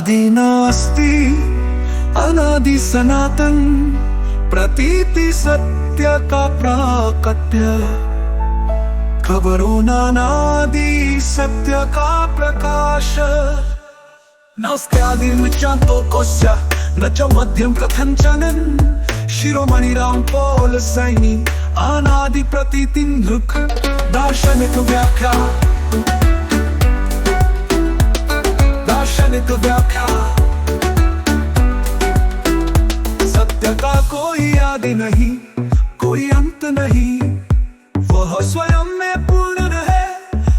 आदि नास्ति अनादि सनातन, प्रतीति सत्य का प्राकट्य। खबरों नानादि सत्य का प्रकाश। नास्ति आदिर्न चान्तोकोस्य न च मध्यं कथञ्चन। शिरोमणि रामपोल सैनी अनादि प्रतीति दृक्। दार्शनिक व्याख्या, दार्शनिक व्याख्या। सत्य का कोई आदि नहीं, कोई अंत नहीं। वह स्वयं में पूर्ण है,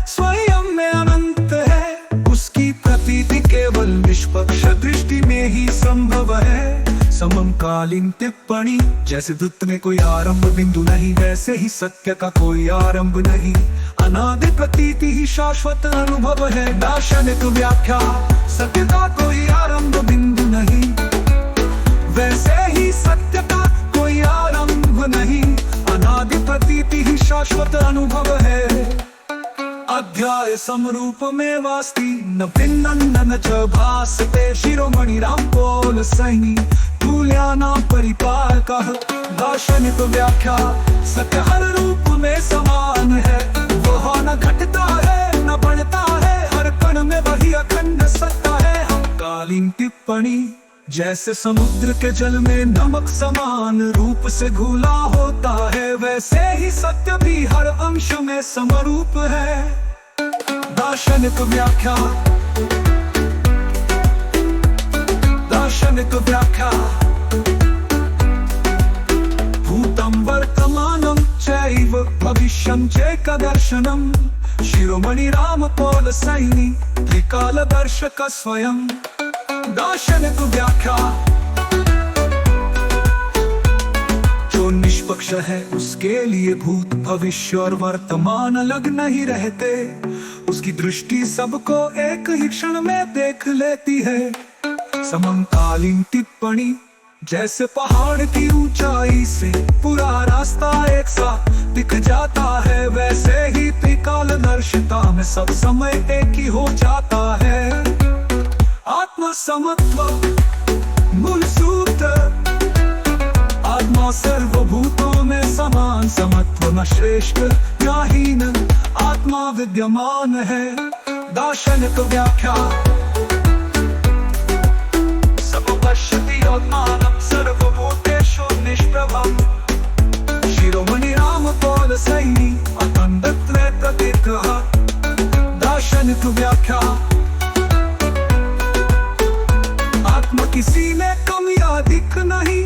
स्वयं में अनंत है। उसकी प्रतीति केवल निष्पक्ष दृष्टि में ही संभव है। समकालीन टिप्पणी। जैसे द्वैत में कोई आरंभ बिंदु नहीं, वैसे ही सत्य का कोई आरंभ नहीं। अनादि प्रतीति ही शाश्वत अनुभव है। दार्शनिक व्याख्या। सत्य का कोई आरंभ बिंदु नहीं, वैसे ही सत्य का कोई आरंभ नहीं। अनादि प्रतीति ही शाश्वत अनुभव है। अध्याय समरूप में वास्ति न भिन्न न च भासते। शिरोमणि रामपोल सैनी तुल्याना परिपालकः। दार्शनिक व्याख्या। सत्य हर रूप में समान है। वह न घटता है न बढ़ता है, हर कण में वही अखंड सत्ता है। समकालीन टिप्पणी। जैसे समुद्र के जल में नमक समान रूप से घुला होता है, वैसे ही सत्य भी हर अंश में समरूप है। दार्शनिक व्याख्या। दार्शनिक व्याख्या। भूतं वर्तमानं चैव भविष्यं चैकदर्शनम्। शिरोमणि रामपोल सैनी त्रिकालदर्शक स्वयं। दार्शनिक व्याख्या। जो निष्पक्ष है उसके लिए भूत भविष्य और वर्तमान अलग नहीं रहते। उसकी दृष्टि सबको एक ही क्षण में देख लेती है। समकालीन टिप्पणी। जैसे पहाड़ की ऊंचाई से पूरा रास्ता एक सा दिख जाता है, वैसे ही त्रिकालदर्शिता में सब समय एक ही हो जाता है। आत्मा समत्व मूल सूत्र। आत्मा सर्वभूतों में समान, समत्व न श्रेष्ठ न हीन। आत्मा विद्यमान है। दार्शनिक व्याख्या। समपश्यति आत्मानं सर्वभूतेषु निष्प्रभम्। शिरोमणि रामपोल सैनी अखण्डत्वे प्रतीतः। दार्शनिक व्याख्या। आत्मा किसी में कम या अधिक नहीं,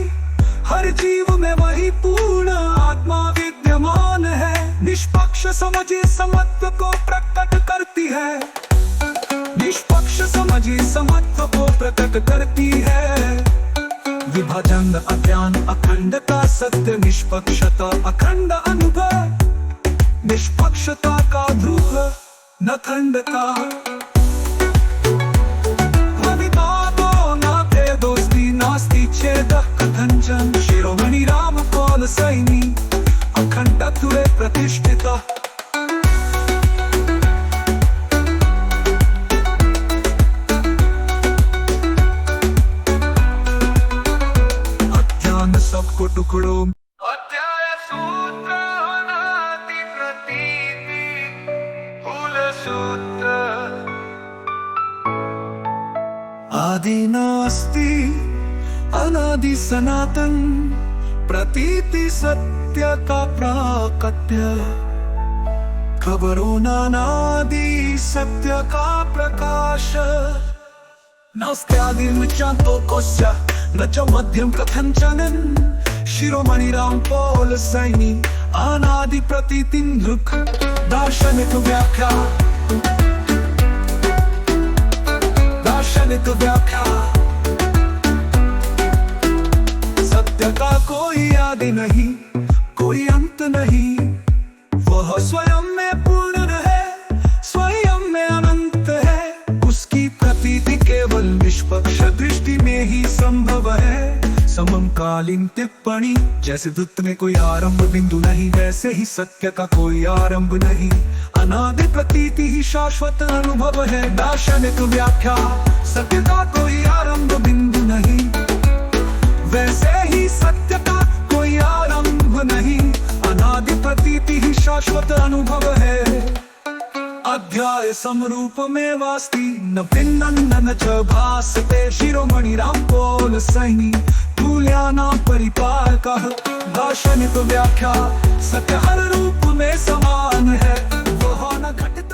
हर जीव में वही पूर्ण आत्मा विद्यमान है। निष्पक्ष समझ समत्व को प्रकट करती है। निष्पक्ष समझ समत्व को प्रकट करती है। विभाजन अज्ञान अखंडता सत्य निष्पक्षता अखंड अनुभव। निष्पक्षता का ध्रुव न खंड का। नास्ति चेदः कथञ्चन। शिरोमणि रामपोल सैनी अखण्डत्वे प्रतिष्ठितः। अज्ञान सबको टुकड़ों। अध्याय सूत्र अनादि प्रतीति मूल सूत्र। आदि नास्ति अनादि सनातन, प्रतीति सत्य का प्राकट्य। खबरों नानादि सत्य का प्रकाश। नास्ति आदिर्न चान्तोकोस्य न च मध्यं कथञ्चन। शिरोमणि रामपोल सैनी अनादि प्रतीति दृक्। दार्शनिक व्याख्या। दार्शनिक व्याख्या। सत्य का कोई आदि नहीं, कोई अंत नहीं। वह स्वयं में पूर्ण है, स्वयं में अनंत है। उसकी प्रतीति केवल निष्पक्ष दृष्टि में ही संभव है। समकालीन टिप्पणी। जैसे द्वैत में कोई आरंभ बिंदु नहीं, वैसे ही सत्य का कोई आरंभ नहीं। अनादि प्रतीति ही शाश्वत अनुभव है। दार्शनिक व्याख्या। सत्य का कोई आरंभ बिंदु नहीं, वैसे ही सत्य का कोई आरंभ नहीं। अनादि प्रतीति ही शाश्वत अनुभव है। अध्याय समरूप में वास्ति न भिन्न न च भासते। शिरोमणि रामपोल सैनी तुल्याना परिपालकः। दार्शनिक व्याख्या सत्य हर रूप में समान है, वह न घटता